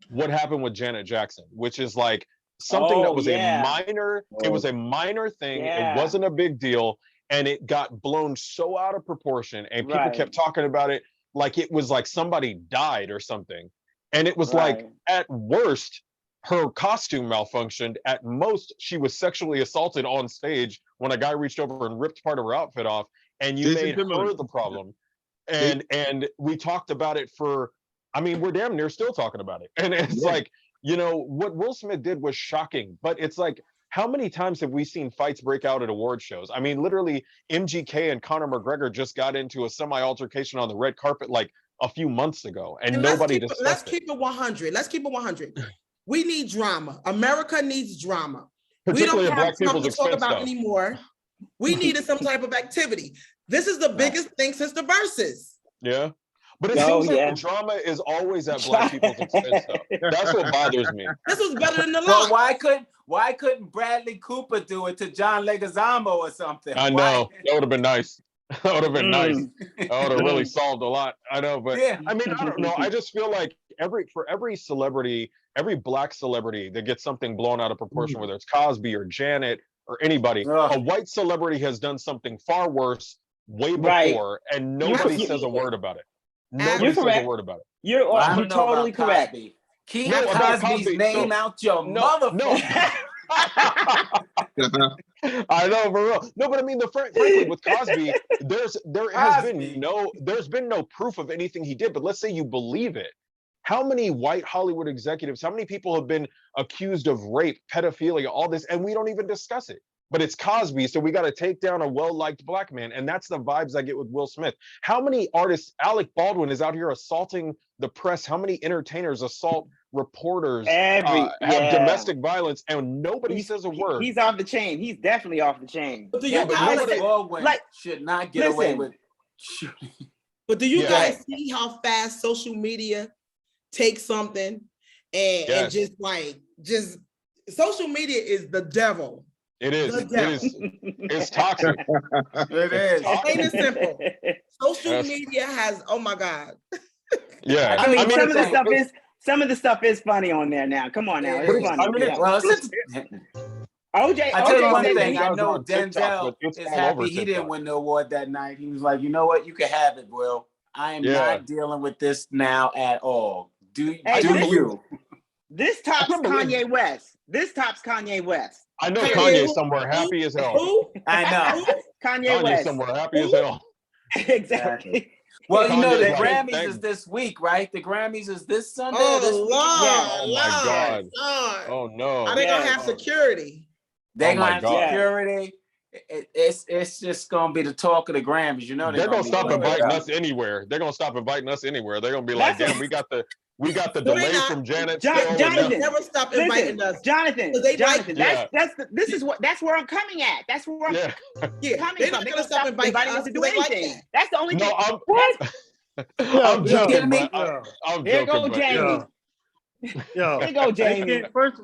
what happened with Janet Jackson, which is like something that was a minor, it was a minor thing. It wasn't a big deal. And it got blown so out of proportion and people kept talking about it like it was like somebody died or something. And it was like, at worst, her costume malfunctioned. At most, she was sexually assaulted on stage when a guy reached over and ripped part of her outfit off, and you made her the problem. And we talked about it we're damn near still talking about it. And it's like, what Will Smith did was shocking, but it's like, how many times have we seen fights break out at award shows? I mean, literally, MGK and Conor McGregor just got into a semi-altercation on the red carpet like a few months ago, and nobody discussed it. Let's keep it 100. We need drama. America needs drama. We don't have something to talk about anymore. We needed some type of activity. This is the biggest thing since the verses. Yeah. But it seems like the drama is always at Black people's expense, though. That's what bothers me. This was better than the law. Why couldn't Bradley Cooper do it to John Leguizamo or something? I know. That would have been nice. That would have been nice. That would have really solved a lot. I know, but I mean, I don't know. I just feel like every celebrity, every Black celebrity that gets something blown out of proportion, whether it's Cosby or Janet or anybody, a white celebrity has done something far worse way before, and nobody says a word about it. Nobody says a word about it. You're totally correct. Keep Cosby's name out your motherfucker. I know, for real. No, but I mean, frankly, with Cosby, there's been no proof of anything he did. But let's say you believe it. How many white Hollywood executives, how many people have been accused of rape, pedophilia, all this, and we don't even discuss it? But it's Cosby, so we got to take down a well-liked Black man. And that's the vibes I get with Will Smith. How many artists, Alec Baldwin is out here assaulting the press. How many entertainers assault reporters, have domestic violence, and nobody says a word? He's off the chain. He's definitely off the chain. But do you guys should not get away with shooting? But do you guys see how fast social media takes something and just social media is the devil. It is. It's toxic. It is. Plain and simple. Social media has, oh my God. Yeah. I mean, some of the stuff is funny on there now. Come on now. It's funny. I tell you one said thing. that I know On TikTok, Denzel but it's is all over happy he didn't TikTok. win the award that night. He was like, you know what? You can have it, Will. I am Yeah. not dealing with this now at all. Do Hey, you? This tops couldn't believe Kanye West. This tops Kanye West. I know Kanye Kanye's who? somewhere happy as hell. Who? I know. Kanye Kanye's West. somewhere happy as hell. Exactly. Well, you know, the Kanye's like, Grammys thank- is this week, right? The Grammys is this Sunday or Oh this Lord, weekend? Yeah. Oh my God. Lord. Oh no. Are they gonna Yes. have security? They're Oh gonna my have God. security. It's just gonna be the talk of the Grammys. You know They're gonna be stop lit inviting up. us anywhere. They're gonna stop inviting us anywhere. They're gonna be like, That's damn, we got the No, they delay not. from Janet John- still. and Jonathan. They never stop Listen, inviting us. Jonathan, 'Cause they like- Yeah. that's where I'm coming at. That's where I'm Yeah. Yeah, coming they're from. not They gonna gonna stop inviting us us to do because they like anything. that. That's the only No, thing. I'm Yo, You joking, kidding me? but I'm There joking. go but yeah. Jamie. yo, There go they Jamie. can't. First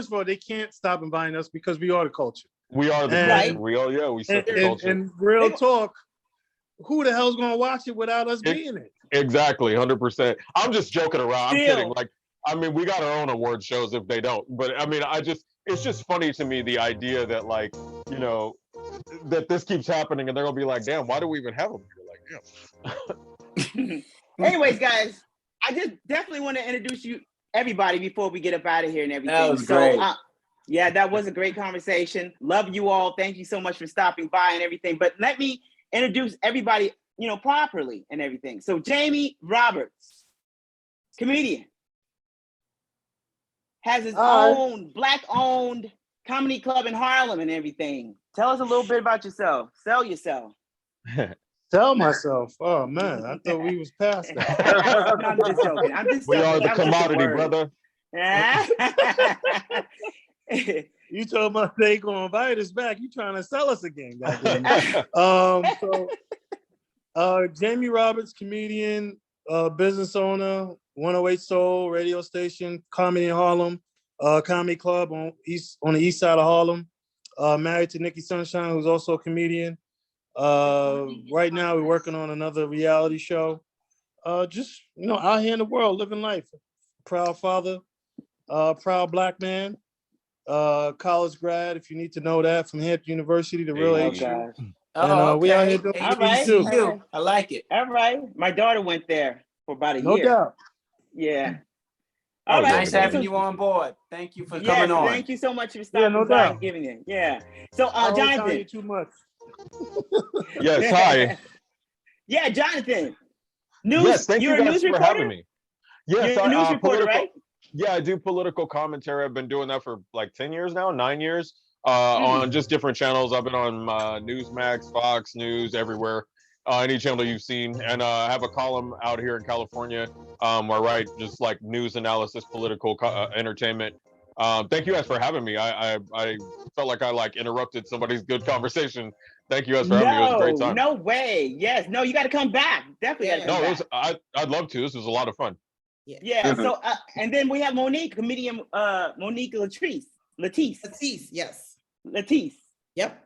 of all, they can't stop inviting us because we are the culture. We are the Right. culture. We are, yeah, we set the And, culture. and real They- talk, who the hell's gonna watch it without us being it? Exactly, 100%. I'm just joking around. I'm Still. kidding. Like, I mean, we got our own award shows if they don't. But I mean, it's just funny to me the idea that, like, you know, that this keeps happening and they're gonna be like, damn, why do we even have them here? Like, damn. Anyways, guys, I just definitely want to introduce you everybody before we get up out of here and everything. That was great. Yeah, that was a great conversation. Love you all. Thank you so much for stopping by and everything. But let me introduce everybody, properly and everything. So Jamie Roberts, comedian, has his own Black-owned comedy club in Harlem and everything. Tell us a little bit about yourself. Sell yourself. Tell myself, oh man, I thought we was past that. No, I'm just joking. We are the That was just a commodity, word. brother. You told us they gonna invite us back. You trying to sell us again, goddamn. Jamie Roberts, comedian, business owner, 108 Soul radio station, comedy in Harlem, comedy club on the east side of Harlem. Married to Nikki Sunshine, who's also a comedian. Right now, we're working on another reality show. Just out here in the world, living life. Proud father, proud Black man, college grad. If you need to know that, from Hampton University, the real Hey. HU. Oh, we out here okay. doing All right. too. HBCU. I like it. All right. My daughter went there for about a No year. doubt. Yeah. Oh, All right. Nice having you on board. Thank you for coming on. Thank you so much for stopping no by doubt. and giving it. Yeah. So, I don't tell you Jonathan. too much. Yes, hi. Yeah, Jonathan. News. Yes, thank You're you a guys news for reporter? having me. Yes, You're a news reporter, political, right? Yeah, I do political commentary. I've been doing that for like 10 years now, 9 years, Mm-hmm. on just different channels. I've been on Newsmax, Fox News, everywhere, any channel you've seen. And I have a column out here in California where I write just like news analysis, political entertainment. Thank you guys for having me. I felt like I interrupted somebody's good conversation. Thank you guys for having me. It was a great time. No way. Yes. No, you got to come back. Definitely got to come No, back. I'd love to. This was a lot of fun. Yeah. So, and then we have Monique, comedian Monique Latise. Latise, yes. Latise. Yep.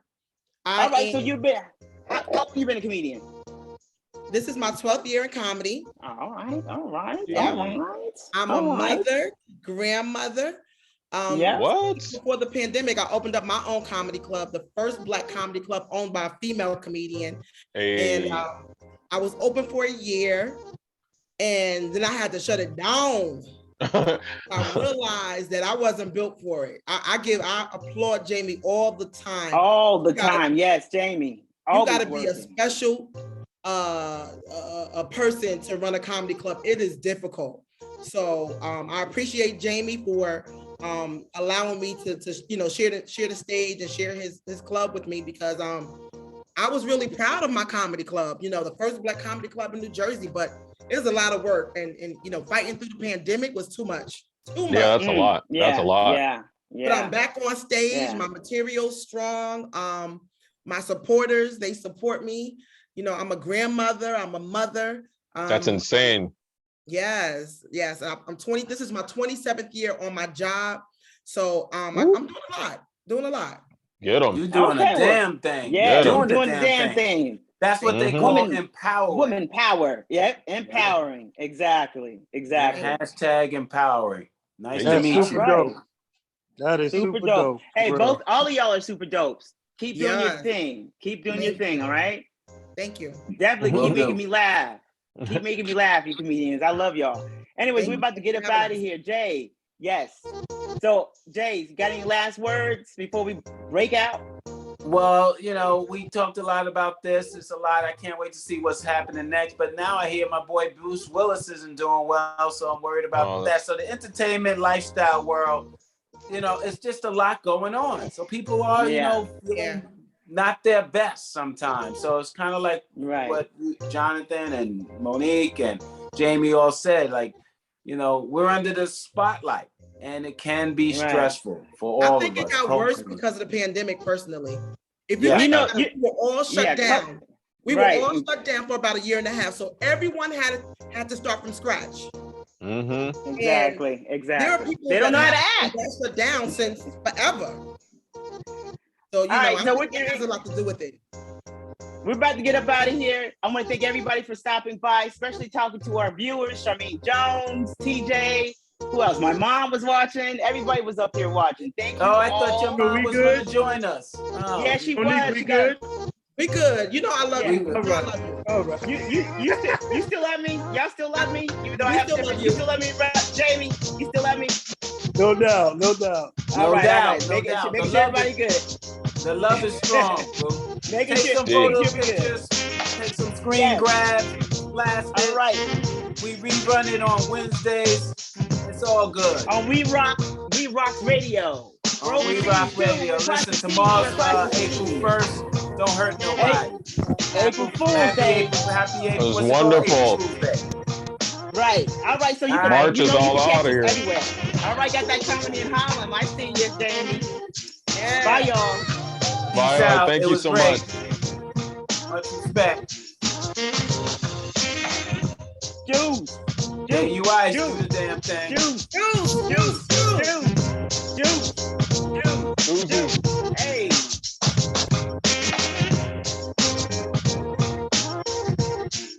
All right. So you've been, how long have you been a comedian? This is my 12th year in comedy. All right. Yeah. All right. I'm a mother, grandmother. Yeah. What? Before the pandemic, I opened up my own comedy club, the first Black comedy club owned by a female comedian. Hey. And I was open for a year, and then I had to shut it down. I realized that I wasn't built for it. I applaud Jamie all the time. All the time. Yes, Jamie. You got to be a special a person to run a comedy club. It is difficult. So I appreciate Jamie for allowing me to share the stage and share his club with me, because I was really proud of my comedy club. The first Black comedy club in New Jersey, but it was a lot of work, and fighting through the pandemic was too much. Yeah, that's a lot. Yeah, that's a lot. Yeah. But I'm back on stage. Yeah. My material's strong. My supporters, they support me. I'm a grandmother. I'm a mother. That's insane. Yes. I'm 20. This is my 27th year on my job. So I'm doing a lot. Get them. You're doing a damn thing. Yeah, You're doing the damn thing. That's what they call empower. Woman power. Yeah, empowering. Exactly. Hashtag empowering. Nice to meet you. Right. That is Super dope. Hey, bro. all of y'all are super dopes. Keep doing your Yes. thing. Keep doing your thing, all right? Thank you. Definitely Will keep do. making me laugh. Keep making me laugh, you comedians. I love y'all. Anyways, Thank we're about to get up you. out of here. Jay, yes. So, Jay, you got any last words before we break out? Well, you know, we talked a lot about this. It's a lot. I can't wait to see what's happening next. But now I hear my boy Bruce Willis isn't doing well, so I'm worried about that. So the entertainment lifestyle world, you know, it's just a lot going on. So people are, you know, feeling not their best sometimes. So it's kind of like what Jonathan and Monique and Jamie all said. Like, you know, we're under the spotlight. And it can be stressful for all of us. I think it got worse because of the pandemic, personally. If you Yeah. think about it, we were all shut down. We were Right. all shut down for about a year and a half. So everyone had to start from scratch. Mm-hmm. Exactly. There are people they don't know how to act. That's shut down since forever. So you know, right, so I think it has a lot to do with it. We're about to get up out of here. I want to thank everybody for stopping by, especially talking to our viewers, Charmaine Jones, TJ. Who else? My mom was watching. Everybody was up here watching. Thank you. Oh, I thought your mom was going to join us. Oh. Yeah, she Monique, was. we good? We good. You know I love you. All right. All right. You still love me? Y'all still love me? Even though I have different. You still love me, Jamie? You still love me? No doubt. No doubt. All right. No Make doubt. sure everybody good. The love is strong, bro. Take some photos, pictures, take some screen grabs, blast it. All right. We rerun it on Wednesdays. It's all good. On We Rock Radio. On We Rock Radio. Listen, tomorrow's April 1st. Don't hurt nobody. April Fool's Day. Happy April. It was wonderful. Right. All right. So you can March is all out of here. Everywhere. All right. Got that comedy in Harlem. I see you, Jamie. Yeah. Bye, y'all. Bye. Out. Thank you so much. Much respect. Juice. Yeah, you eyes do the damn thing. Juice. Hey.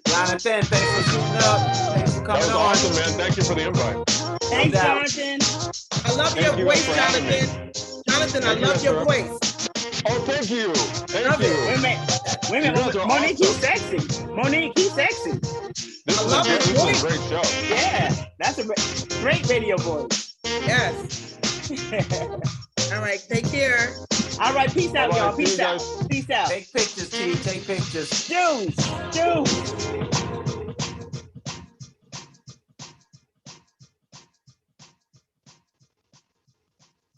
Jonathan, thanks for shooting up. Thanks for coming on. That was awesome, man. Thank you for the invite. Thanks, Jonathan. I love your voice, Jonathan. Jonathan, I love your voice. Oh, thank you. Thank you. Wait a minute. Monique, he's sexy. Monique, he's sexy. This is a great show. Yeah, that's a great radio voice. Yes. All right, take care. All right, peace out, y'all. Peace out. Take pictures, T. Take pictures. Juice.